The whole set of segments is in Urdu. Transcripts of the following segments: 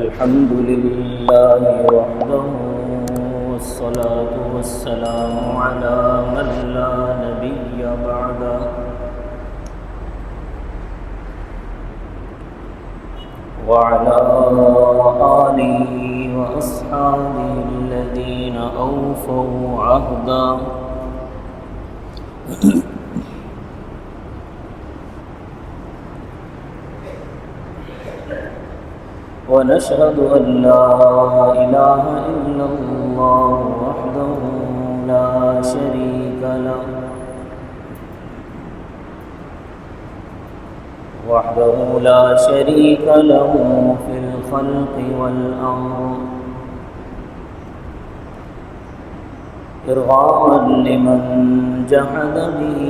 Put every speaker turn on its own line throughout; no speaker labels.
الحمد لله وحده والصلاة والسلام على من لا نبي بعده وعلى آله وأصحابه الذين أوفوا عهدا ونشهد أن لا إله إلا الله وحده لا شريك له في الخلق والأمر إرغاما لمن جحد به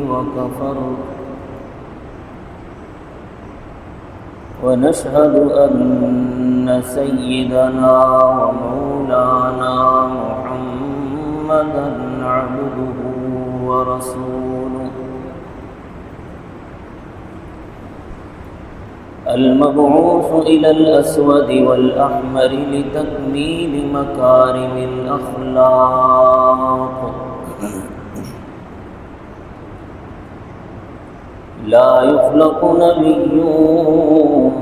وكفر ونشهد أن سيدنا ومولانا محمدا عبده ورسوله المبعوث إلى الأسود والأحمر لتكميل مكارم الأخلاق لا يخلق نبي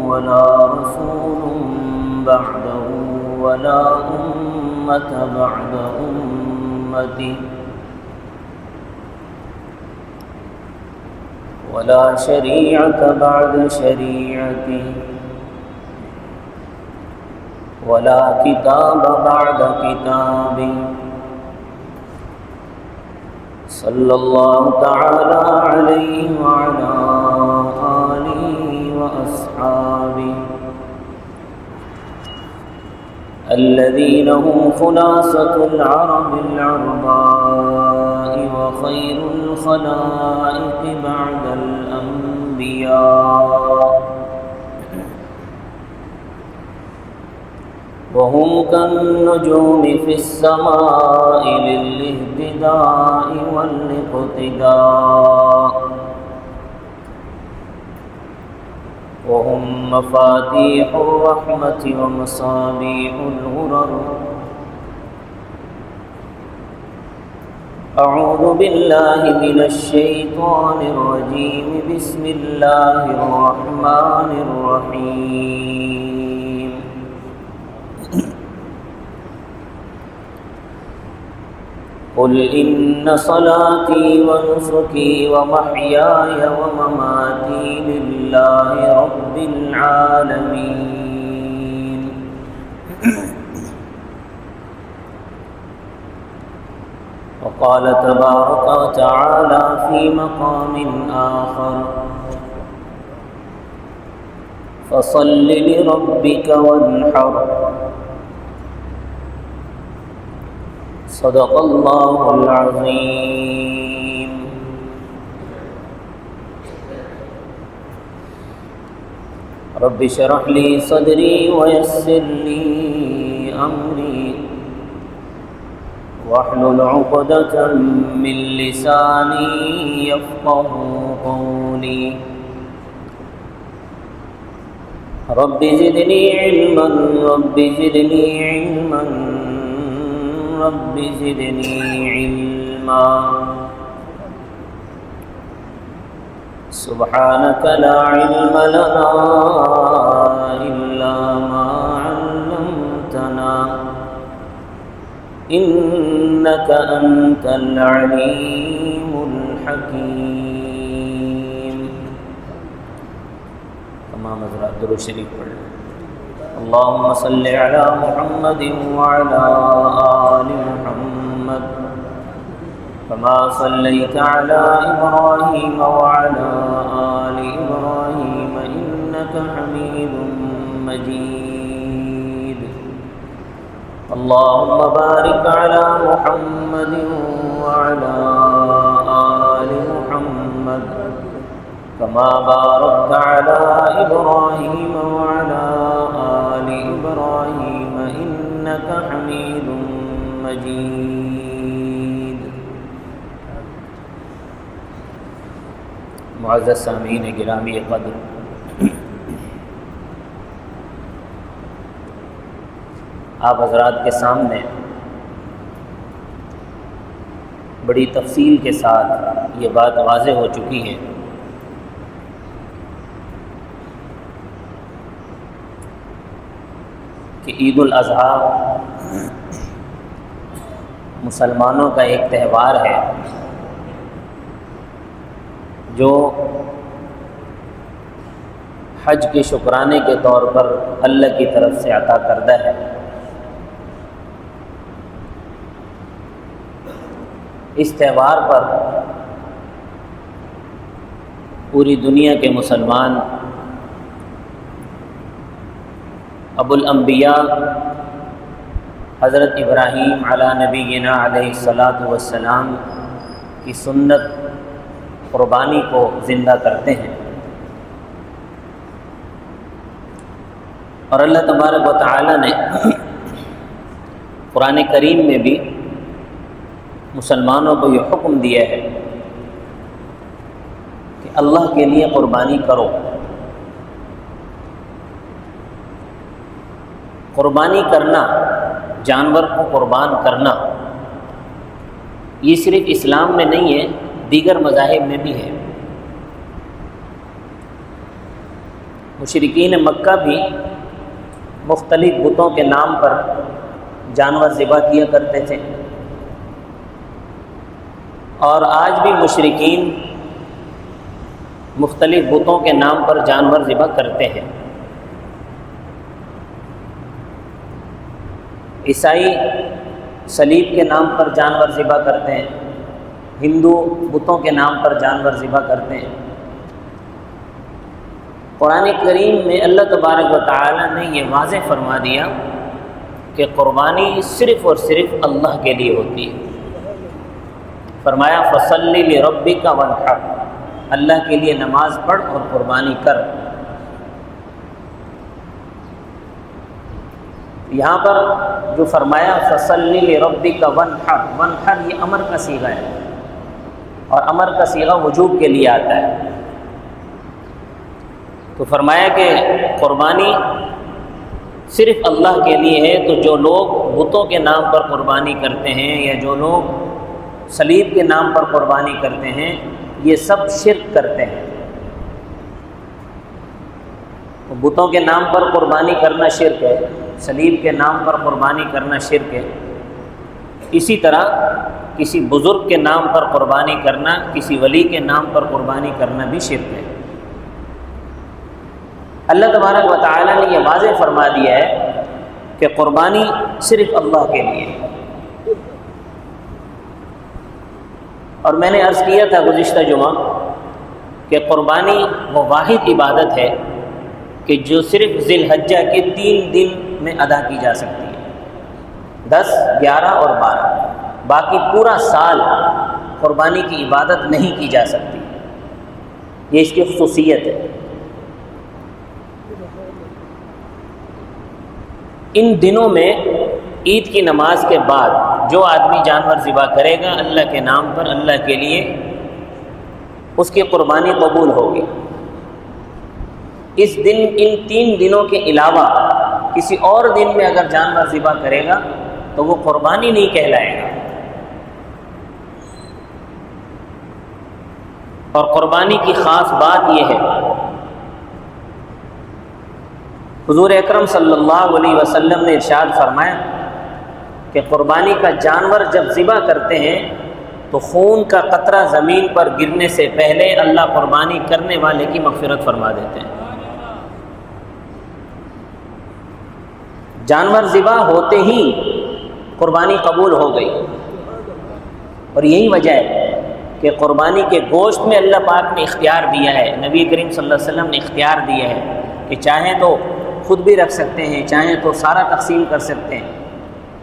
ولا رسول بعده ولا أمة بعد أمته ولا شريعة بعد شريعته ولا كتاب بعد كتابه صلى الله تعالى عليه وعلى آله وأصحابه الذين هم خلاصة العرب العرباء وخير الخلائق بعد الأنبياء وهم كالنجوم في السماء للاهتداء والاقتداء وهم مفاتيح الرحمة ومصابيح الغرر أعوذ بالله من الشيطان الرجيم بسم الله الرحمن الرحيم قل إن صلاتي ونسكي ومحياي ومماتي لله رب العالمين وقال تبارك وتعالى في مقام آخر فصل لربك وانحر صدق الله العظيم رب اشرح لي صدري ويسر لي أمري واحلل عقدة من لساني يفقه قولي رب زدني علما رب زدني علما رب زدني علما سبحانك لا علم لنا إلا ما علمتنا إنك أنت العليم الحكيم تمام حضرات درود شریف پڑھ اللهم صل على محمد وعلى آل محمد كما صليت على إبراهيم وعلى آل إبراهيم إنك حميد مجيد اللهم بارك على محمد وعلى آل محمد كما باركت على إبراهيم وعلى آل إبراهيم إنك حميد مجيد معزز سامعین گرامی قدر، آپ حضرات کے سامنے بڑی تفصیل کے ساتھ یہ بات واضح ہو چکی ہے کہ عید الاضحیٰ مسلمانوں کا ایک تہوار ہے جو حج کے شکرانے کے طور پر اللہ کی طرف سے عطا کردہ ہے۔ اس تہوار پر پوری دنیا کے مسلمان ابو الانبیاء حضرت ابراہیم علی نبینا علیہ الصلاۃ والسلام کی سنت قربانی کو زندہ کرتے ہیں، اور اللہ تبارک و تعالی نے قرآن کریم میں بھی مسلمانوں کو یہ حکم دیا ہے کہ اللہ کے لیے قربانی کرو۔ قربانی کرنا، جانور کو قربان کرنا، یہ صرف اسلام میں نہیں ہے، دیگر مذاہب میں بھی ہے۔ مشرکین مکہ بھی مختلف بتوں کے نام پر جانور ذبح کیا کرتے تھے، اور آج بھی مشرکین مختلف بتوں کے نام پر جانور ذبح کرتے ہیں۔ عیسائی صلیب کے نام پر جانور ذبح کرتے ہیں، ہندو بتوں کے نام پر جانور ذبح کرتے ہیں۔ قرآن کریم میں اللہ تبارک و تعالی نے یہ واضح فرما دیا کہ قربانی صرف اور صرف اللہ کے لیے ہوتی ہے۔ فرمایا فصلی لربک وانحر، اللہ کے لیے نماز پڑھ اور قربانی کر۔ یہاں پر جو فرمایا فصلی لربک وانحر، وانحر یہ امر کا صیغہ ہے، اور امر کا صیغہ وجوب کے لیے آتا ہے۔ تو فرمایا کہ قربانی صرف اللہ کے لیے ہے، تو جو لوگ بتوں کے نام پر قربانی کرتے ہیں یا جو لوگ صلیب کے نام پر قربانی کرتے ہیں، یہ سب شرک کرتے ہیں۔ بتوں کے نام پر قربانی کرنا شرک ہے، صلیب کے نام پر قربانی کرنا شرک ہے۔ اسی طرح کسی بزرگ کے نام پر قربانی کرنا، کسی ولی کے نام پر قربانی کرنا بھی شرک ہے۔ اللہ تبارک و تعالی نے یہ واضح فرما دیا ہے کہ قربانی صرف اللہ کے لیے ہے۔ اور میں نے عرض کیا تھا گزشتہ جمعہ کہ قربانی وہ واحد عبادت ہے کہ جو صرف ذی الحجہ کے 3 دن میں ادا کی جا سکتی ہے، 10، 11 اور 12۔ باقی پورا سال قربانی کی عبادت نہیں کی جا سکتی، یہ اس کی خصوصیت ہے۔ ان دنوں میں عید کی نماز کے بعد جو آدمی جانور ذبح کرے گا اللہ کے نام پر، اللہ کے لیے، اس کی قربانی قبول ہوگی۔ اس دن، ان 3 دنوں کے علاوہ کسی اور دن میں اگر جانور ذبح کرے گا تو وہ قربانی نہیں کہلائے گا۔ اور قربانی کی خاص بات یہ ہے، حضور اکرم صلی اللہ علیہ وسلم نے ارشاد فرمایا کہ قربانی کا جانور جب ذبح کرتے ہیں تو خون کا قطرہ زمین پر گرنے سے پہلے اللہ قربانی کرنے والے کی مغفرت فرما دیتے ہیں۔ جانور ذبح ہوتے ہی قربانی قبول ہو گئی، اور یہی وجہ ہے کہ قربانی کے گوشت میں اللہ پاک نے اختیار دیا ہے، نبی کریم صلی اللہ علیہ وسلم نے اختیار دیا ہے کہ چاہیں تو خود بھی رکھ سکتے ہیں، چاہیں تو سارا تقسیم کر سکتے ہیں،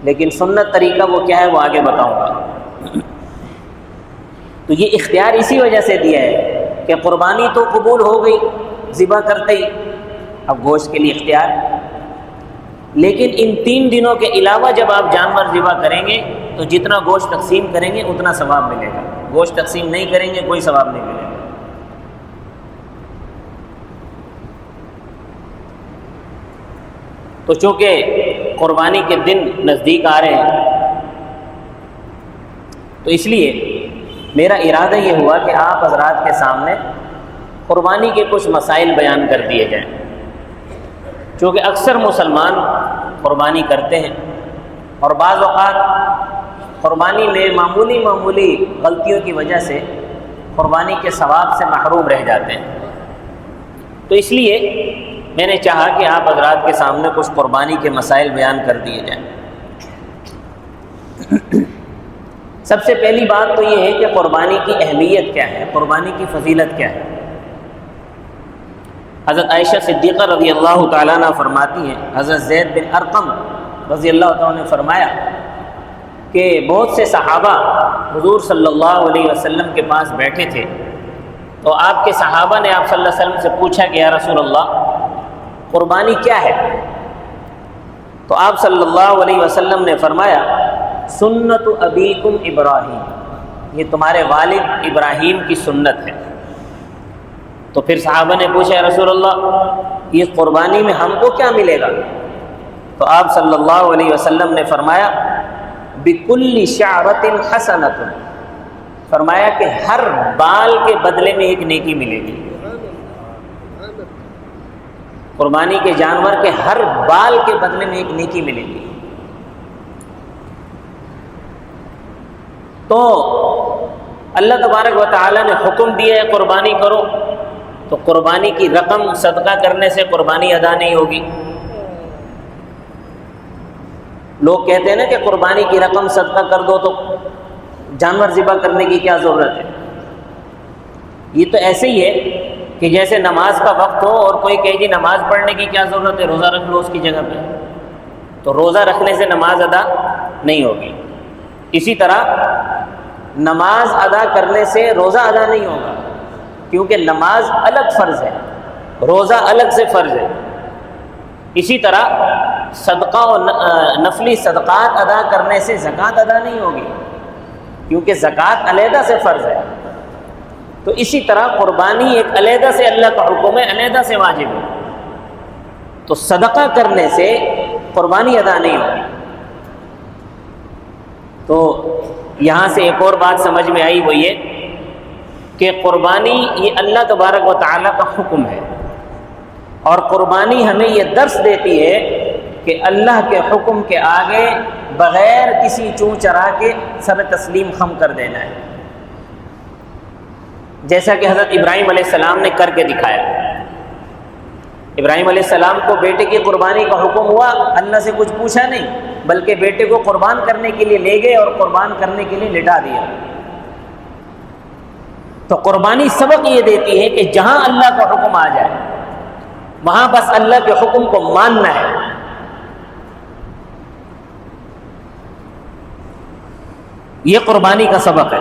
لیکن سنت طریقہ وہ کیا ہے وہ آگے بتاؤں گا۔ تو یہ اختیار اسی وجہ سے دیا ہے کہ قربانی تو قبول ہو گئی ذبح کرتے ہی، اب گوشت کے لیے اختیار، لیکن ان 3 دنوں کے علاوہ جب آپ جانور ذبح کریں گے تو جتنا گوشت تقسیم کریں گے اتنا ثواب ملے گا، گوشت تقسیم نہیں کریں گے کوئی ثواب نہیں ملے گا۔ تو چونکہ قربانی کے دن نزدیک آ رہے ہیں، تو اس لیے میرا ارادہ یہ ہوا کہ آپ حضرات کے سامنے قربانی کے کچھ مسائل بیان کر دیے جائیں، چونکہ اکثر مسلمان قربانی کرتے ہیں اور بعض اوقات قربانی میں معمولی غلطیوں کی وجہ سے قربانی کے ثواب سے محروم رہ جاتے ہیں۔ تو اس لیے میں نے چاہا کہ آپ حضرات کے سامنے کچھ قربانی کے مسائل بیان کر دیے جائیں۔ سب سے پہلی بات تو یہ ہے کہ قربانی کی اہمیت کیا ہے، قربانی کی فضیلت کیا ہے۔ حضرت عائشہ صدیقہ رضی اللہ تعالیٰ عنہ فرماتی ہیں، حضرت زید بن ارقم رضی اللہ تعالیٰ نے فرمایا کہ بہت سے صحابہ حضور صلی اللہ علیہ وسلم کے پاس بیٹھے تھے، تو آپ کے صحابہ نے آپ صلی اللہ علیہ وسلم سے پوچھا کہ یا رسول اللہ قربانی کیا ہے؟ تو آپ صلی اللہ علیہ وسلم نے فرمایا سنت ابیکم ابراہیم، یہ تمہارے والد ابراہیم کی سنت ہے۔ تو پھر صحابہ نے پوچھا یا رسول اللہ یہ قربانی میں ہم کو کیا ملے گا؟ تو آپ صلی اللہ علیہ وسلم نے فرمایا بکل شعرۃ حسنۃ، فرمایا کہ ہر بال کے بدلے میں ایک نیکی ملے گی۔ قربانی کے جانور کے ہر بال کے بدلے میں ایک نیکی ملے گی۔ تو اللہ تبارک و تعالیٰ نے حکم دیا ہے قربانی کرو، تو قربانی کی رقم صدقہ کرنے سے قربانی ادا نہیں ہوگی۔ لوگ کہتے ہیں نا کہ قربانی کی رقم صدقہ کر دو تو جانور ذبح کرنے کی کیا ضرورت ہے؟ یہ تو ایسے ہی ہے کہ جیسے نماز کا وقت ہو اور کوئی کہے جی نماز پڑھنے کی کیا ضرورت ہے، روزہ رکھ لو اس کی جگہ پہ، تو روزہ رکھنے سے نماز ادا نہیں ہوگی۔ اسی طرح نماز ادا کرنے سے روزہ ادا نہیں ہوگا، کیونکہ نماز الگ فرض ہے، روزہ الگ سے فرض ہے۔ اسی طرح صدقہ و نفلی صدقات ادا کرنے سے زکوٰۃ ادا نہیں ہوگی، کیونکہ زکوٰۃ علیحدہ سے فرض ہے۔ تو اسی طرح قربانی ایک علیحدہ سے اللہ کا حکم ہے، علیحدہ سے واجب ہے، تو صدقہ کرنے سے قربانی ادا نہیں ہوگی۔ تو یہاں سے ایک اور بات سمجھ میں آئی، وہ یہ کہ قربانی یہ اللہ تبارک و تعالیٰ کا حکم ہے، اور قربانی ہمیں یہ درس دیتی ہے کہ اللہ کے حکم کے آگے بغیر کسی چوں چرا کے سر تسلیم خم کر دینا ہے، جیسا کہ حضرت ابراہیم علیہ السلام نے کر کے دکھایا۔ ابراہیم علیہ السلام کو بیٹے کی قربانی کا حکم ہوا، اللہ سے کچھ پوچھا نہیں، بلکہ بیٹے کو قربان کرنے کے لیے لے گئے اور قربان کرنے کے لیے لٹا دیا۔ تو قربانی سبق یہ دیتی ہے کہ جہاں اللہ کا حکم آ جائے وہاں بس اللہ کے حکم کو ماننا ہے۔ یہ قربانی کا سبق ہے۔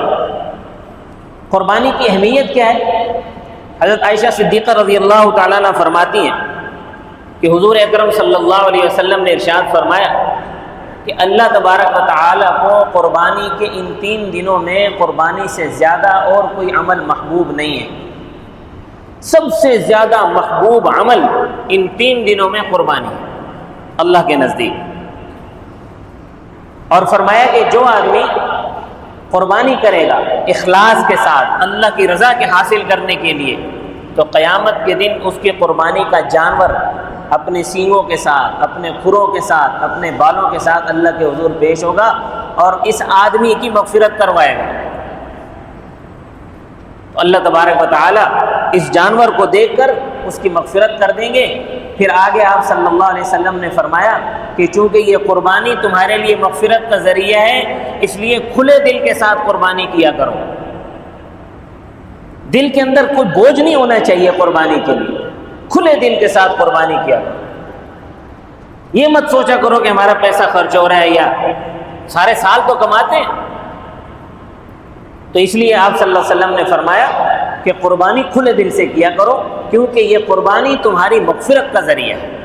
قربانی کی اہمیت کیا ہے؟ حضرت عائشہ صدیقہ رضی اللہ تعالیٰ عنہ فرماتی ہیں کہ حضور اکرم صلی اللہ علیہ وسلم نے ارشاد فرمایا کہ اللہ تبارک و تعالیٰ کو قربانی کے ان 3 دنوں میں قربانی سے زیادہ اور کوئی عمل محبوب نہیں ہے۔ سب سے زیادہ محبوب عمل ان 3 دنوں میں قربانی ہے اللہ کے نزدیک۔ اور فرمایا کہ جو آدمی قربانی کرے گا اخلاص کے ساتھ اللہ کی رضا کے حاصل کرنے کے لیے، تو قیامت کے دن اس کی قربانی کا جانور اپنے سینگوں کے ساتھ، اپنے کھروں کے ساتھ، اپنے بالوں کے ساتھ اللہ کے حضور پیش ہوگا اور اس آدمی کی مغفرت کروائے گا۔ تو اللہ تبارک و تعالی اس جانور کو دیکھ کر اس کی مغفرت کر دیں گے۔ پھر آگے آپ صلی اللہ علیہ وسلم نے فرمایا کہ چونکہ یہ قربانی تمہارے لیے مغفرت کا ذریعہ ہے، اس لیے کھلے دل کے ساتھ قربانی کیا کرو۔ دل کے اندر کوئی بوجھ نہیں ہونا چاہیے قربانی کے لیے، کھلے دل کے ساتھ قربانی کیا کرو۔ یہ مت سوچا کرو کہ ہمارا پیسہ خرچ ہو رہا ہے یا سارے سال تو کماتے ہیں۔ تو اس لیے آپ صلی اللہ علیہ وسلم نے فرمایا کہ قربانی کھلے دل سے کیا کرو، کیونکہ یہ قربانی تمہاری مغفرت کا ذریعہ ہے۔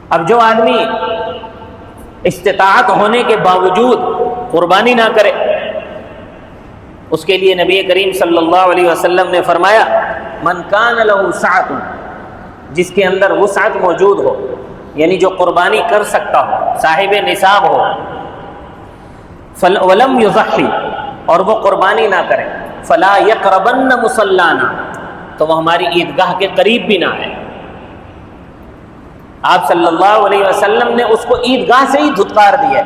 اب جو آدمی استطاعت ہونے کے باوجود قربانی نہ کرے، اس کے لیے نبی کریم صلی اللہ علیہ وسلم نے فرمایا من کان لہ سعۃ، جس کے اندر وسعت موجود ہو، یعنی جو قربانی کر سکتا ہو، صاحب نصاب ہو، ولم یضحی، اور وہ قربانی نہ کرے، فلا یقربن مصلانا، تو وہ ہماری عیدگاہ کے قریب بھی نہ آئے۔ آپ صلی اللہ علیہ وسلم نے اس کو عیدگاہ سے ہی دھتکار دیا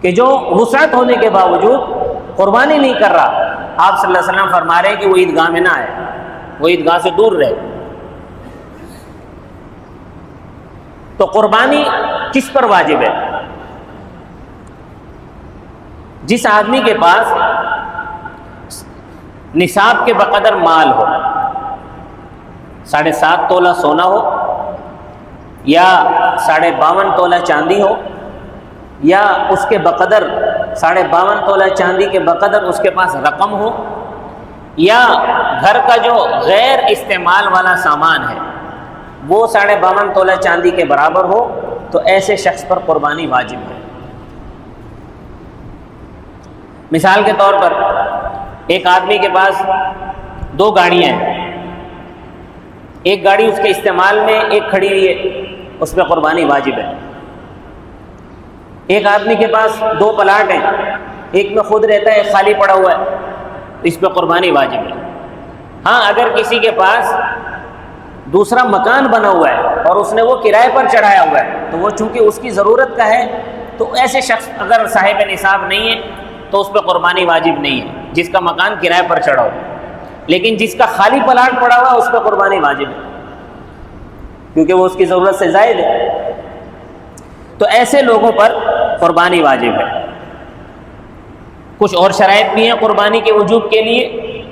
کہ جو وسعت ہونے کے باوجود قربانی نہیں کر رہا، آپ صلی اللہ علیہ وسلم فرما رہے ہیں کہ وہ عیدگاہ میں نہ آئے، وہ عیدگاہ سے دور رہے۔ تو قربانی کس پر واجب ہے؟ جس آدمی کے پاس نصاب کے بقدر مال ہو، 7.5 تولہ سونا ہو، یا 52.5 تولہ چاندی ہو، یا اس کے بقدر 52.5 تولہ چاندی کے بقدر اس کے پاس رقم ہو، یا گھر کا جو غیر استعمال والا سامان ہے وہ 52.5 تولہ چاندی کے برابر ہو، تو ایسے شخص پر قربانی واجب ہے۔ مثال کے طور پر ایک آدمی کے پاس 2 گاڑیاں ہیں، ایک گاڑی اس کے استعمال میں ایک کھڑی ہوئی ہے، اس پہ قربانی واجب ہے۔ ایک آدمی کے پاس 2 پلاٹ ہیں، ایک میں خود رہتا ہے، ایک خالی پڑا ہوا ہے، اس پہ قربانی واجب ہے۔ ہاں، اگر کسی کے پاس دوسرا مکان بنا ہوا ہے اور اس نے وہ کرائے پر چڑھایا ہوا ہے، تو وہ چونکہ اس کی ضرورت کا ہے، تو ایسے شخص اگر صاحب نصاب نہیں ہے تو اس پہ قربانی واجب نہیں ہے، جس کا مکان کرائے پر چڑھا ہو۔ لیکن جس کا خالی پلاٹ پڑا ہوا ہے اس پہ قربانی واجب ہے، کیونکہ وہ اس کی ضرورت سے زائد ہے۔ تو ایسے لوگوں پر قربانی واجب ہے۔ کچھ اور شرائط بھی ہیں قربانی کے وجوب کے لیے،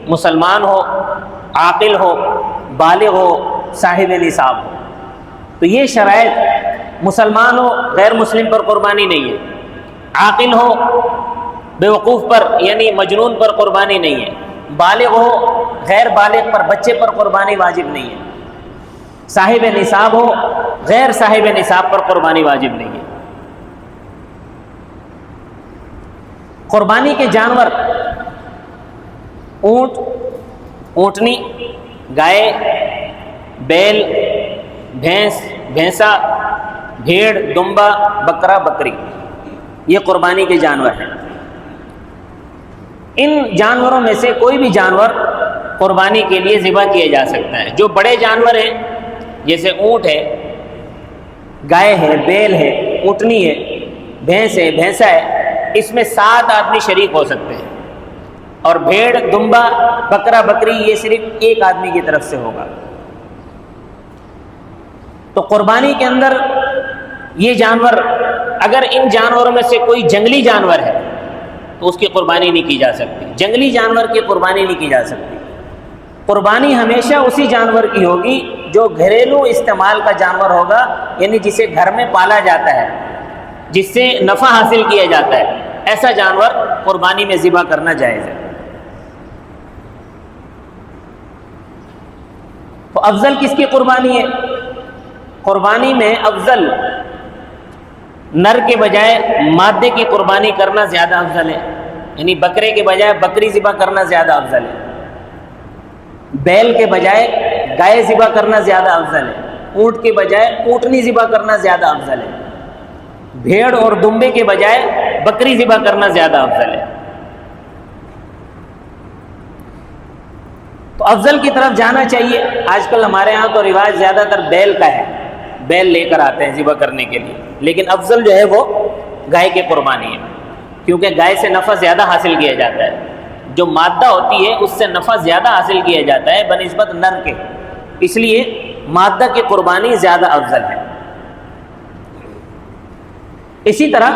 مسلمان ہو، عاقل ہو، بالغ ہو، صاحب نصاب ہو۔ تو یہ شرائط، مسلمان ہو، غیر مسلم پر قربانی نہیں ہے، عاقل ہو، بیوقوف پر یعنی مجنون پر قربانی نہیں ہے، بالغ ہو، غیر بالغ پر، بچے پر قربانی واجب نہیں ہے، صاحب نصاب ہو، غیر صاحب نصاب پر قربانی واجب نہیں ہے۔ قربانی کے جانور اونٹ، اونٹنی، گائے، بیل، بھینس، بھینسا، بھیڑ، دمبا، بکرا، بکری، یہ قربانی کے جانور ہیں۔ ان جانوروں میں سے کوئی بھی جانور قربانی کے لیے ذبح کیا جا سکتا ہے۔ جو بڑے جانور ہیں جیسے اونٹ ہے، گائے ہے، بیل ہے، اونٹنی ہے، بھینس ہے، بھینسا ہے، اس میں 7 آدمی شریک ہو سکتے ہیں، اور بھیڑ، دمبا، بکرا، بکری یہ صرف ایک آدمی کی طرف سے ہوگا۔ تو قربانی کے اندر یہ جانور، اگر ان جانوروں میں سے کوئی جنگلی جانور ہے تو اس کی قربانی نہیں کی جا سکتی، جنگلی جانور کی قربانی نہیں کی جا سکتی۔ قربانی ہمیشہ اسی جانور کی ہوگی جو گھریلو استعمال کا جانور ہوگا، یعنی جسے گھر میں پالا جاتا ہے، جس سے نفع حاصل کیا جاتا ہے، ایسا جانور قربانی میں ذبح کرنا جائز ہے۔ تو افضل کس کی قربانی ہے؟ قربانی میں افضل نر کے بجائے مادے کی قربانی کرنا زیادہ افضل ہے، یعنی بکرے کے بجائے بکری ذبح کرنا زیادہ افضل ہے، بیل کے بجائے گائے ذبح کرنا زیادہ افضل ہے، اونٹ کے بجائے اونٹنی ذبح کرنا زیادہ افضل ہے، بھیڑ اور دمبے کے بجائے بکری ذبح کرنا زیادہ افضل ہے۔ تو افضل کی طرف جانا چاہیے۔ آج کل ہمارے ہاں تو رواج زیادہ تر بیل کا ہے، بیل لے کر آتے ہیں ذبح کرنے کے لیے، لیکن افضل جو ہے وہ گائے کی قربانی ہے، کیونکہ گائے سے نفع زیادہ حاصل کیا جاتا ہے، جو مادہ ہوتی ہے اس سے نفع زیادہ حاصل کیا جاتا ہے بنسبت نر کے، اس لیے مادہ کی قربانی زیادہ افضل ہے۔ اسی طرح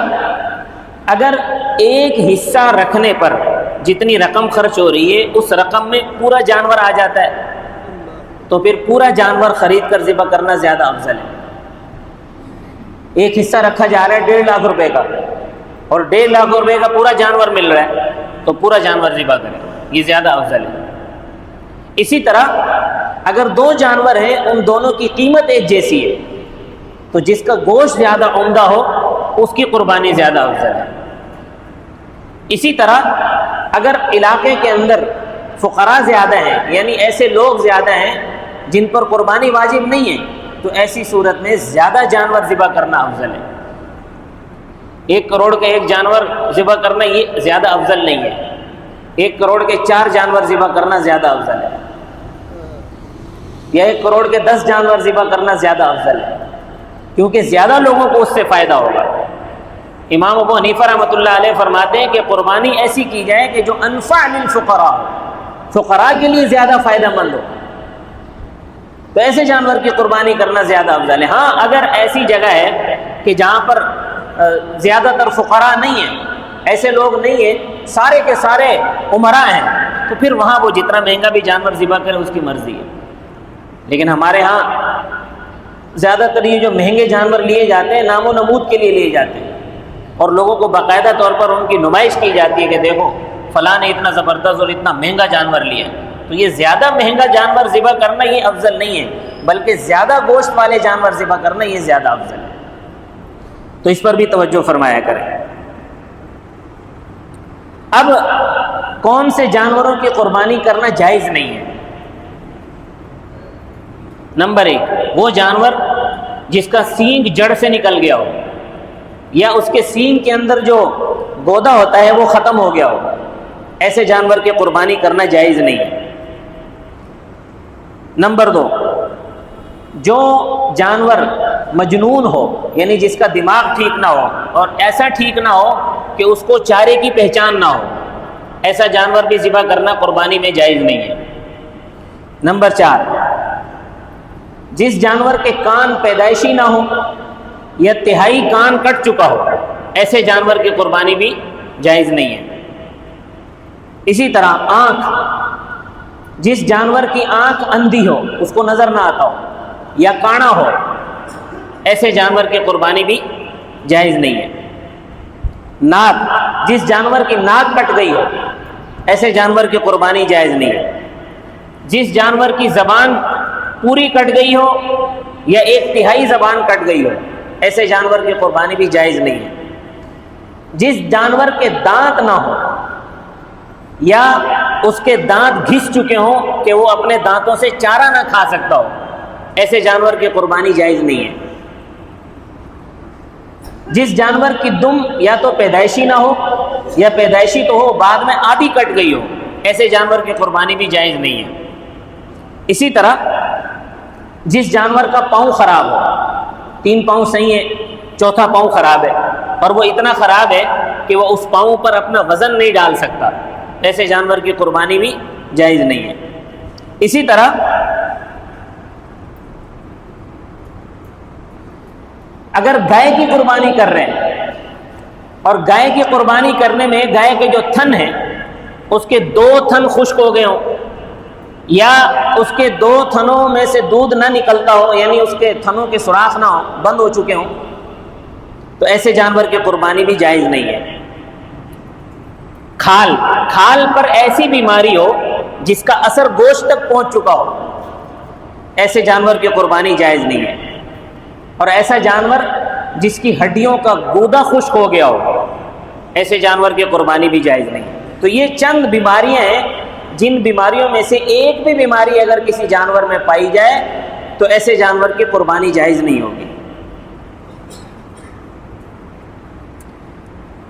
اگر ایک حصہ رکھنے پر جتنی رقم خرچ ہو رہی ہے اس رقم میں پورا جانور آ جاتا ہے تو پھر پورا جانور خرید کر ذبح کرنا زیادہ افضل ہے۔ ایک حصہ رکھا جا رہا ہے 1.5 لاکھ روپے کا، اور 1.5 لاکھ روپے کا پورا جانور مل رہا ہے، تو پورا جانور ذبح کریں، یہ زیادہ افضل ہے۔ اسی طرح اگر 2 جانور ہیں، ان دونوں کی قیمت ایک جیسی ہے، تو جس کا گوشت زیادہ عمدہ ہو اس کی قربانی زیادہ افضل ہے۔ اسی طرح اگر علاقے کے اندر فقراء زیادہ ہیں، یعنی ایسے لوگ زیادہ ہیں جن پر قربانی واجب نہیں ہے، تو ایسی صورت میں زیادہ جانور ذبح کرنا افضل ہے۔ 1 کروڑ کا ایک جانور ذبح کرنا یہ زیادہ افضل نہیں ہے، 1 کروڑ کے 4 جانور ذبح کرنا زیادہ افضل ہے، یا 1 کروڑ کے 10 جانور ذبح کرنا زیادہ افضل ہے، کیونکہ زیادہ لوگوں کو اس سے فائدہ ہوگا۔ امام ابو حنیفہ رحمۃ اللہ علیہ فرماتے ہیں کہ قربانی ایسی کی جائے کہ جو انفع للفقراء ہو، فقراء کے لیے زیادہ فائدہ مند ہو، تو ایسے جانور کی قربانی کرنا زیادہ افضل ہے۔ ہاں اگر ایسی جگہ ہے کہ جہاں پر زیادہ تر فقراء نہیں ہیں، ایسے لوگ نہیں ہیں، سارے کے سارے امراء ہیں، تو پھر وہاں وہ جتنا مہنگا بھی جانور ذبح کرے اس کی مرضی ہے۔ لیکن ہمارے ہاں زیادہ تر یہ جو مہنگے جانور لیے جاتے ہیں نام و نمود کے لیے لیے جاتے ہیں، اور لوگوں کو باقاعدہ طور پر ان کی نمائش کی جاتی ہے کہ دیکھو فلاں نے اتنا زبردست اور اتنا مہنگا جانور لیا، تو یہ زیادہ مہنگا جانور ذبح کرنا یہ افضل نہیں ہے، بلکہ زیادہ گوشت والے جانور ذبح کرنا یہ زیادہ افضل ہے۔ تو اس پر بھی توجہ فرمایا کریں۔ اب کون سے جانوروں کی قربانی کرنا جائز نہیں ہے؟ نمبر 1، وہ جانور جس کا سینگ جڑ سے نکل گیا ہو، یا اس کے سینگ کے اندر جو گودا ہوتا ہے وہ ختم ہو گیا ہو، ایسے جانور کی قربانی کرنا جائز نہیں ہے۔ نمبر 2، جو جانور مجنون ہو، یعنی جس کا دماغ ٹھیک نہ ہو، اور ایسا ٹھیک نہ ہو کہ اس کو چارے کی پہچان نہ ہو، ایسا جانور بھی ذبح کرنا قربانی میں جائز نہیں ہے۔ نمبر 4، جس جانور کے کان پیدائشی نہ ہو یا تہائی کان کٹ چکا ہو، ایسے جانور کی قربانی بھی جائز نہیں ہے۔ اسی طرح آنکھ، جس جانور کی آنکھ اندھی ہو، اس کو نظر نہ آتا ہو، یا کانا ہو، ایسے جانور کی قربانی بھی جائز نہیں ہے۔ ناک، جس جانور کی ناک کٹ گئی ہو، ایسے جانور کی قربانی جائز نہیں ہے۔ جس جانور کی زبان پوری کٹ گئی ہو یا 1/3 زبان کٹ گئی ہو، ایسے جانور کی قربانی بھی جائز نہیں ہے۔ جس جانور کے دانت نہ ہو یا اس کے دانت گھس چکے ہوں کہ وہ اپنے دانتوں سے چارہ نہ کھا سکتا ہو، ایسے جانور کی قربانی جائز نہیں ہے۔ جس جانور کی دم یا تو پیدائشی نہ ہو یا پیدائشی تو ہو بعد میں آدھی کٹ گئی ہو، ایسے جانور کی قربانی بھی جائز نہیں ہے۔ اسی طرح جس جانور کا پاؤں خراب ہو، 3 پاؤں صحیح ہے، 4تھا پاؤں خراب ہے، اور وہ اتنا خراب ہے کہ وہ اس پاؤں پر اپنا وزن نہیں ڈال سکتا، ایسے جانور کی قربانی بھی جائز نہیں ہے۔ اسی طرح اگر گائے کی قربانی کر رہے ہیں اور گائے کی قربانی کرنے میں گائے کے جو تھن ہیں اس کے 2 تھن خشک ہو گئے ہوں، یا اس کے 2 تھنوں میں سے دودھ نہ نکلتا ہو، یعنی اس کے تھنوں کے سوراخ نہ ہو، بند ہو چکے ہوں، تو ایسے جانور کی قربانی بھی جائز نہیں ہے۔ کھال پر ایسی بیماری ہو جس کا اثر گوشت تک پہنچ چکا ہو، ایسے جانور کی قربانی جائز نہیں ہے۔ اور ایسا جانور جس کی ہڈیوں کا گودا خشک ہو گیا ہو، ایسے جانور کی قربانی بھی جائز نہیں ہے۔ تو یہ چند بیماریاں ہیں جن بیماریوں میں سے ایک بھی بیماری اگر کسی جانور میں پائی جائے تو ایسے جانور کی قربانی جائز نہیں ہوگی۔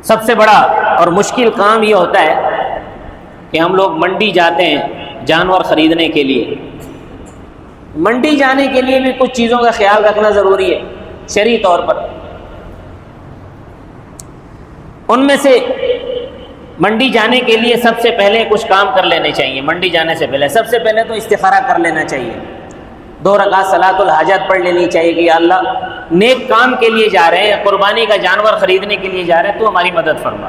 سب سے بڑا اور مشکل کام یہ ہوتا ہے کہ ہم لوگ منڈی جاتے ہیں جانور خریدنے کے لیے۔ منڈی جانے کے لیے بھی کچھ چیزوں کا خیال رکھنا ضروری ہے شرعی طور پر۔ ان میں سے منڈی جانے کے لیے سب سے پہلے کچھ کام کر لینے چاہیے۔ منڈی جانے سے پہلے سب سے پہلے تو استخارہ کر لینا چاہیے، 2 رکعت صلاۃ الحاجت پڑھ لینی چاہیے کہ یا اللہ نیک کام کے لیے جا رہے ہیں، قربانی کا جانور خریدنے کے لیے جا رہے ہیں، تو ہماری مدد فرما۔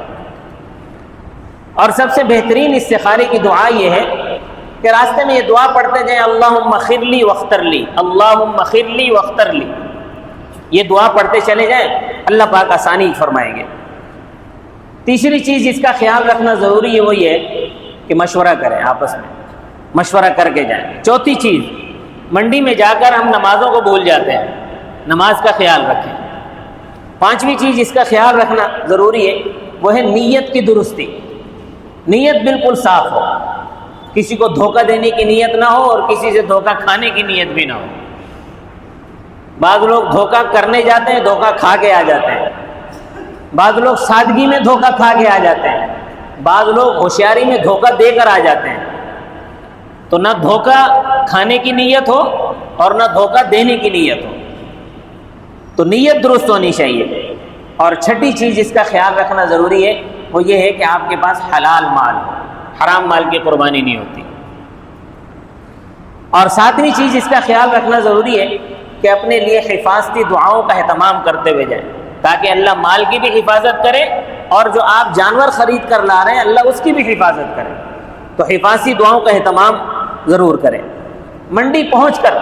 اور سب سے بہترین استخارے کی دعا یہ ہے کہ راستے میں یہ دعا پڑھتے جائیں، اللہم اغفر لی واختر لی، اللہم اغفر لی واختر لی، یہ دعا پڑھتے چلے جائیں، اللہ پاک آسانی فرمائیں گے۔ تیسری چیز جس کا خیال رکھنا ضروری ہے وہ یہ ہے کہ مشورہ کریں، آپس میں مشورہ کر کے جائیں۔ چوتھی چیز، منڈی میں جا کر ہم نمازوں کو بھول جاتے ہیں، نماز کا خیال رکھیں۔ پانچویں چیز جس کا خیال رکھنا ضروری ہے وہ ہے نیت کی درستی، نیت بالکل صاف ہو کسی کو دھوکہ دینے کی نیت نہ ہو اور کسی سے دھوکہ کھانے کی نیت بھی نہ ہو۔ بعض لوگ دھوکہ کرنے جاتے ہیں، دھوکہ کھا کے آ جاتے ہیں، بعض لوگ سادگی میں دھوکہ کھا کے آ جاتے ہیں، بعض لوگ ہوشیاری میں دھوکہ دے کر آ جاتے ہیں۔ تو نہ دھوکہ کھانے کی نیت ہو اور نہ دھوکہ دینے کی نیت ہو، تو نیت درست ہونی چاہیے۔ اور چھٹی چیز جس کا خیال رکھنا ضروری ہے وہ یہ ہے کہ آپ کے پاس حلال مال، حرام مال کی قربانی نہیں ہوتی۔ اور ساتویں چیز جس کا خیال رکھنا ضروری ہے کہ اپنے لیے حفاظتی دعاؤں کا اہتمام کرتے ہوئے جائیں، تاکہ اللہ مال کی بھی حفاظت کرے اور جو آپ جانور خرید کر لا رہے ہیں اللہ اس کی بھی حفاظت کرے۔ تو حفاظتی دعاؤں کا اہتمام ضرور کریں۔ منڈی پہنچ کر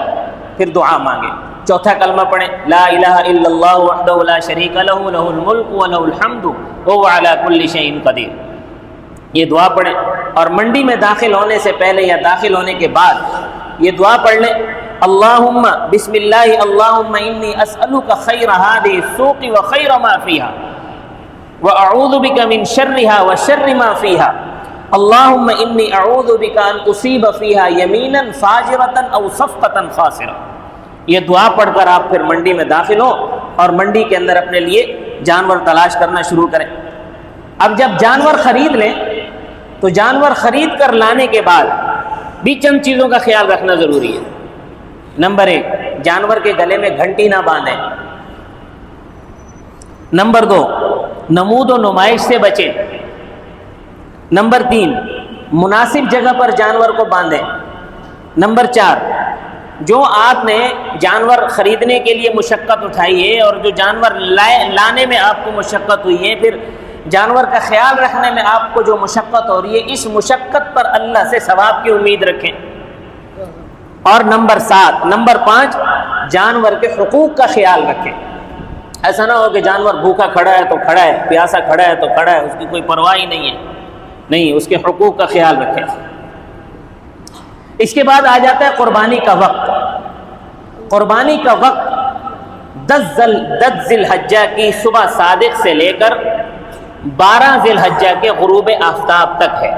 پھر دعا مانگیں، چوتھا کلمہ پڑھیں، لا الہ الا اللہ وحدہ لا شریک لہ لہ الملک ولہ الحمد وہو علی کل شیء قدیر، یہ دعا پڑھیں۔ اور منڈی میں داخل ہونے سے پہلے یا داخل ہونے کے بعد یہ دعا پڑھ لیں، اللہم بسم اللہ اللہم انی اسألک خیر ہذہ السوق وخیر ما فیہا واعوذ بک من شرھا وشر ما فیہا اللہم انی اعوذ بک ان اصیب فیہا یمینا فاجرۃ او صفقۃ خاسرہ۔ یہ دعا پڑھ کر آپ پھر منڈی میں داخل ہو اور منڈی کے اندر اپنے لیے جانور تلاش کرنا شروع کریں۔ اب جب جانور خرید لیں تو جانور خرید کر لانے کے بعد بھی چند چیزوں کا خیال رکھنا ضروری ہے۔ نمبر 1، جانور کے گلے میں گھنٹی نہ باندھیں۔ نمبر 2، نمود و نمائش سے بچیں۔ نمبر 3، مناسب جگہ پر جانور کو باندھیں۔ نمبر 4، جو آپ نے جانور خریدنے کے لیے مشقت اٹھائی ہے اور جو جانور لانے میں آپ کو مشقت ہوئی ہے، پھر جانور کا خیال رکھنے میں آپ کو جو مشقت ہو رہی ہے، اس مشقت پر اللہ سے ثواب کی امید رکھیں۔ اور نمبر 5، جانور کے حقوق کا خیال رکھیں۔ ایسا نہ ہو کہ جانور بھوکا کھڑا ہے تو کھڑا ہے، پیاسا کھڑا ہے تو کھڑا ہے، اس کی کوئی پرواہ ہی نہیں ہے، نہیں، اس کے حقوق کا خیال رکھیں۔ اس کے بعد آ جاتا ہے قربانی کا وقت۔ قربانی کا وقت 10 ذی الحجہ کی صبح صادق سے لے کر 12 ذی الحجہ کے غروب آفتاب تک ہے،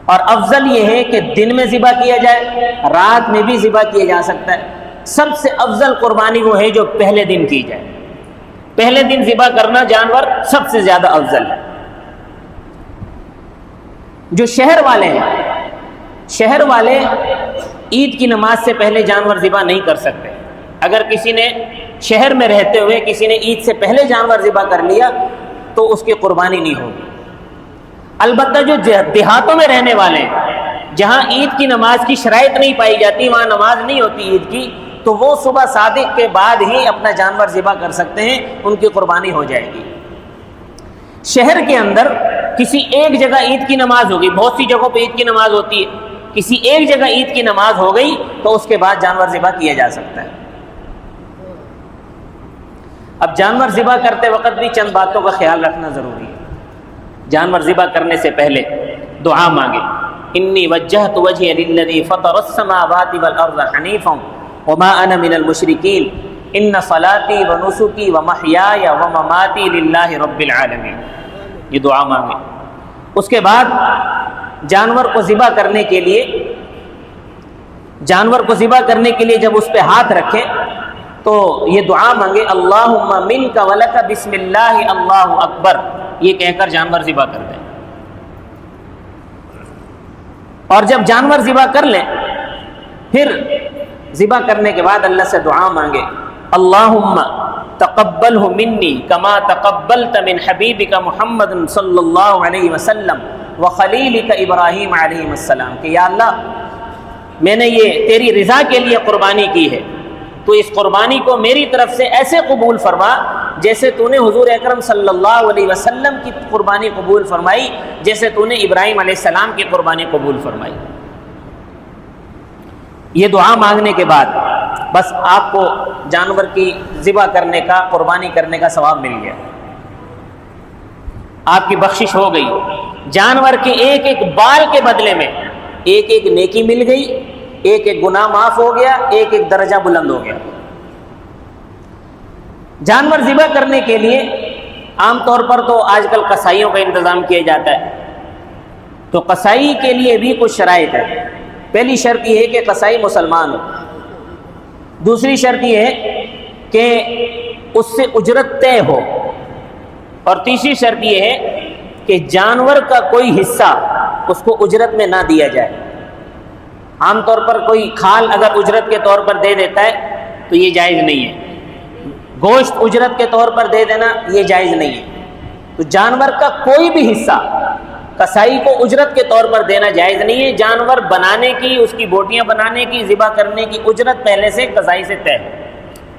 اور افضل یہ ہے کہ دن میں ذبح کیا جائے، رات میں بھی ذبح کیا جا سکتا ہے۔ سب سے افضل قربانی وہ ہے جو پہلے دن کی جائے، پہلے دن ذبح کرنا جانور سب سے زیادہ افضل ہے۔ جو شہر والے ہیں، شہر والے عید کی نماز سے پہلے جانور ذبح نہیں کر سکتے۔ اگر کسی نے شہر میں رہتے ہوئے کسی نے عید سے پہلے جانور ذبح کر لیا تو اس کی قربانی نہیں ہوگی۔ البتہ جو دیہاتوں میں رہنے والے ہیں، جہاں عید کی نماز کی شرائط نہیں پائی جاتی، وہاں نماز نہیں ہوتی عید کی، تو وہ صبح صادق کے بعد ہی اپنا جانور ذبح کر سکتے ہیں، ان کی قربانی ہو جائے گی۔ شہر کے اندر کسی ایک جگہ عید کی نماز ہوگی، بہت سی جگہوں پہ عید کی نماز ہوتی ہے، کسی ایک جگہ عید کی نماز ہو گئی تو اس کے بعد جانور ذبح کیا جا سکتا ہے۔ اب جانور ذبح کرتے وقت بھی چند باتوں کا خیال رکھنا ضروری ہے۔ جانور ذبح کرنے سے پہلے دعا مانگے، انی وجہت وجہی للذی فطر السماوات والارض حنیفا وما انا من المشرکین ان صلاتی ونسکی ومحیای ومماتی للہ رب العالمین، یہ دعا مانگے۔ اس کے بعد جانور کو ذبح کرنے کے لیے جب اس پہ ہاتھ رکھیں تو یہ دعا مانگے، اللہم منک ولک بسم اللہ اللہ اکبر، یہ کہہ کر جانور ذبح کر دیں۔ اور جب جانور ذبح کر لیں پھر ذبح کرنے کے بعد اللہ سے دعا مانگے، اللہم تقبلہ منی کما تقبلت من حبیبک محمد صلی اللہ علیہ وسلم وخلیلک ابراہیم علیہ السلام، کہ یا اللہ میں نے یہ تیری رضا کے لیے قربانی کی ہے، تو اس قربانی کو میری طرف سے ایسے قبول فرما جیسے تو نے حضور اکرم صلی اللہ علیہ وسلم کی قربانی قبول فرمائی، جیسے تو نے ابراہیم علیہ السلام کی قربانی قبول فرمائی۔ یہ دعا مانگنے کے بعد بس آپ کو جانور کی ذبح کرنے کا، قربانی کرنے کا ثواب مل گیا، آپ کی بخشش ہو گئی۔ جانور کے ایک ایک بال کے بدلے میں ایک ایک نیکی مل گئی، ایک ایک گناہ معاف ہو گیا، ایک ایک درجہ بلند ہو گیا۔ جانور ذبح کرنے کے لیے عام طور پر تو آج کل قصائیوں کا انتظام کیا جاتا ہے، تو قصائی کے لیے بھی کچھ شرائط ہے۔ پہلی شرط یہ ہے کہ قصائی مسلمان ہو، دوسری شرط یہ ہے کہ اس سے اجرت طے ہو، اور تیسری شرط یہ ہے کہ جانور کا کوئی حصہ اس کو اجرت میں نہ دیا جائے۔ عام طور پر کوئی کھال اگر اجرت کے طور پر دے دیتا ہے تو یہ جائز نہیں ہے، گوشت اجرت کے طور پر دے دینا یہ جائز نہیں ہے۔ تو جانور کا کوئی بھی حصہ قصائی کو اجرت کے طور پر دینا جائز نہیں ہے۔ جانور بنانے کی، اس کی بوٹیاں بنانے کی، ذبح کرنے کی اجرت پہلے سے قصائی سے طے ہے۔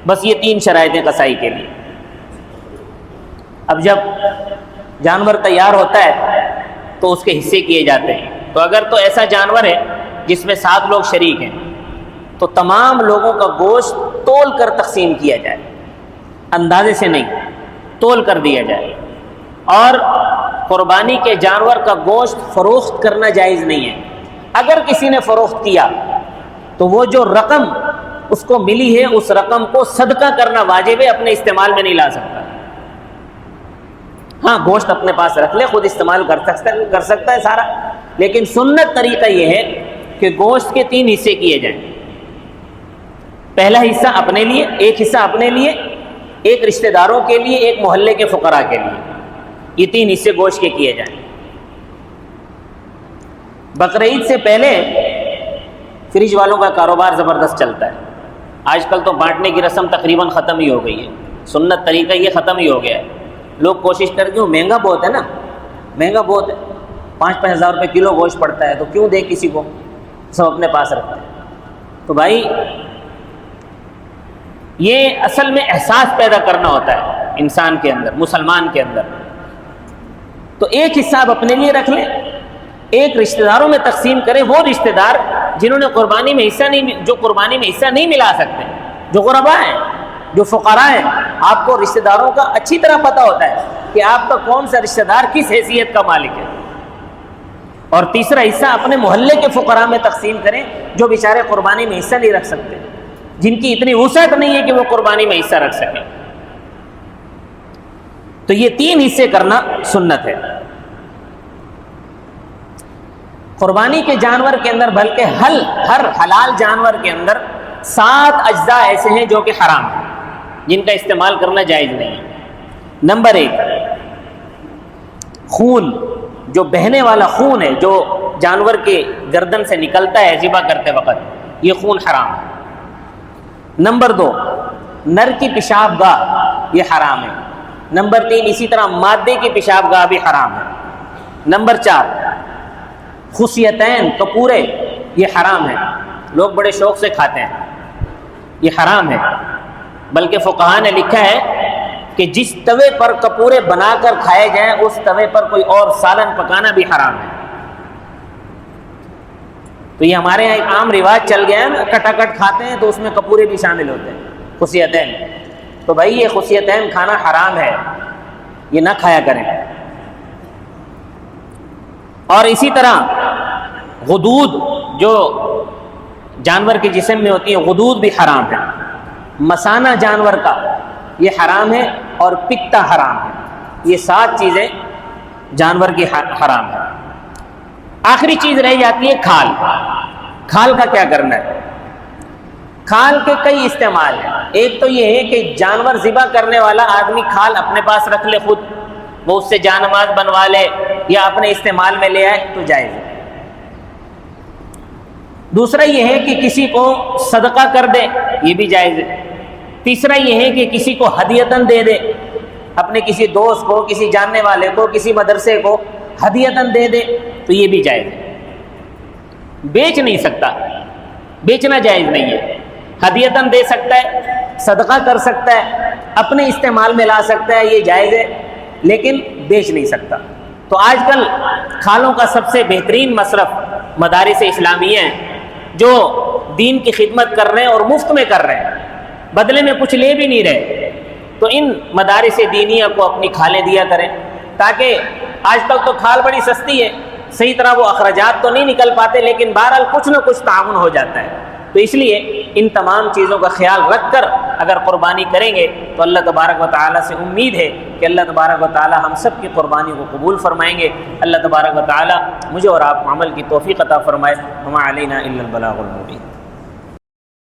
بس یہ 3 شرائطیں قصائی کے لیے۔ اب جب جانور تیار ہوتا ہے تو اس کے حصے کیے جاتے ہیں۔ تو اگر تو ایسا جانور ہے جس میں 7 لوگ شریک ہیں تو تمام لوگوں کا گوشت تول کر تقسیم کیا جائے، اندازے سے نہیں، تول کر دیا جائے۔ اور قربانی کے جانور کا گوشت فروخت کرنا جائز نہیں ہے۔ اگر کسی نے فروخت کیا تو وہ جو رقم اس کو ملی ہے اس رقم کو صدقہ کرنا واجب ہے، اپنے استعمال میں نہیں لا سکتا۔ ہاں گوشت اپنے پاس رکھ لے، خود استعمال کر سکتا ہے سارا، لیکن سنت طریقہ یہ ہے کہ گوشت کے 3 حصے کیے جائیں۔ پہلا حصہ اپنے لیے، ایک حصہ اپنے لیے، ایک رشتہ داروں کے لیے، ایک محلے کے فقراء کے لیے۔ یہ 3 حصے گوشت کے کیے جائیں۔ بقرعید سے پہلے فریج والوں کا کاروبار زبردست چلتا ہے۔ آج کل تو بانٹنے کی رسم تقریباً ختم ہی ہو گئی ہے، سنت طریقہ یہ ختم ہی ہو گیا ہے۔ لوگ کوشش کر کے، مہنگا بہت ہے نا، مہنگا بہت ہے، 5-5 ہزار روپے کلو گوشت پڑتا ہے، تو کیوں دے کسی کو، سب اپنے پاس رکھتے ہیں۔ تو بھائی یہ اصل میں احساس پیدا کرنا ہوتا ہے انسان کے اندر، مسلمان کے اندر۔ تو ایک حصہ آپ اپنے لیے رکھ لیں، ایک رشتہ داروں میں تقسیم کریں۔ وہ رشتہ دار جنہوں نے قربانی میں حصہ نہیں، جو قربانی میں حصہ نہیں ملا سکتے، جو غربا ہیں، جو فقراء ہیں، آپ کو رشتہ داروں کا اچھی طرح پتہ ہوتا ہے کہ آپ کا کون سا رشتہ دار کس حیثیت کا مالک ہے۔ اور تیسرا حصہ اپنے محلے کے فقراء میں تقسیم کریں، جو بیچارے قربانی میں حصہ نہیں رکھ سکتے، جن کی اتنی وسعت نہیں ہے کہ وہ قربانی میں حصہ رکھ سکیں۔ تو یہ 3 حصے کرنا سنت ہے۔ قربانی کے جانور کے اندر، بلکہ ہر حلال جانور کے اندر 7 اجزاء ایسے ہیں جو کہ حرام ہیں، جن کا استعمال کرنا جائز نہیں ہے۔ نمبر 1، خون، جو بہنے والا خون ہے، جو جانور کے گردن سے نکلتا ہے ذبح کرتے وقت، یہ خون حرام ہے۔ نمبر 2، نر کی پیشاب گاہ، یہ حرام ہے۔ نمبر 3، اسی طرح مادے کی پیشاب گاہ بھی حرام ہے۔ نمبر 4، خصیتین، کپورے، یہ حرام ہے، لوگ بڑے شوق سے کھاتے ہیں، یہ حرام ہے۔ بلکہ فقہاء نے لکھا ہے کہ جس توے پر کپورے بنا کر کھائے جائیں اس توے پر کوئی اور سالن پکانا بھی حرام ہے۔ تو یہ ہمارے یہاں ایک عام رواج چل گیا ہے نا، کٹاکٹ کھاتے ہیں تو اس میں کپورے بھی شامل ہوتے ہیں، خصیتین۔ تو بھائی یہ خصیتین کھانا حرام ہے، یہ نہ کھایا کریں۔ اور اسی طرح غدود، جو جانور کے جسم میں ہوتی ہیں، غدود بھی حرام ہے۔ مثانہ جانور کا یہ حرام ہے، اور پکتا حرام ہے۔ یہ 7 چیزیں جانور کی حرام ہے۔ آخری چیز رہ جاتی ہے کھال۔ کھال کا کیا کرنا ہے؟ کھال کے کئی استعمال ہیں۔ ایک تو یہ ہے کہ جانور ذبح کرنے والا آدمی کھال اپنے پاس رکھ لے، خود وہ اس سے جانماز بنوا لے یا اپنے استعمال میں لے آئے تو جائز ہے۔ دوسرا یہ ہے کہ کسی کو صدقہ کر دے، یہ بھی جائز ہے۔ تیسرا یہ ہے کہ کسی کو ہدیتاً دے دے، اپنے کسی دوست کو، کسی جاننے والے کو، کسی مدرسے کو ہدیتاً دے دے تو یہ بھی جائز ہے۔ بیچ نہیں سکتا، بیچنا جائز نہیں ہے۔ ہدیتاً دے سکتا ہے، صدقہ کر سکتا ہے، اپنے استعمال میں لا سکتا ہے، یہ جائز ہے، لیکن بیچ نہیں سکتا۔ تو آج کل کھالوں کا سب سے بہترین مصرف مدارس اسلامیہ ہیں، جو دین کی خدمت کر رہے ہیں اور مفت میں کر رہے ہیں، بدلے میں کچھ لے بھی نہیں رہے۔ تو ان مدارس دینیہ کو اپنی کھالیں دیا کریں، تاکہ آج کل تو کھال بڑی سستی ہے، صحیح طرح وہ اخراجات تو نہیں نکل پاتے، لیکن بہرحال کچھ نہ کچھ تعاون ہو جاتا ہے۔ تو اس لیے ان تمام چیزوں کا خیال رکھ کر اگر قربانی کریں گے تو اللہ تبارک و تعالیٰ سے امید ہے کہ اللہ تبارک و تعالیٰ ہم سب کی قربانی کو قبول فرمائیں گے۔ اللہ تبارک و تعالیٰ مجھے اور آپ کو عمل کی توفیق عطا فرمائے۔ وما علینا الا البلاغ المبین۔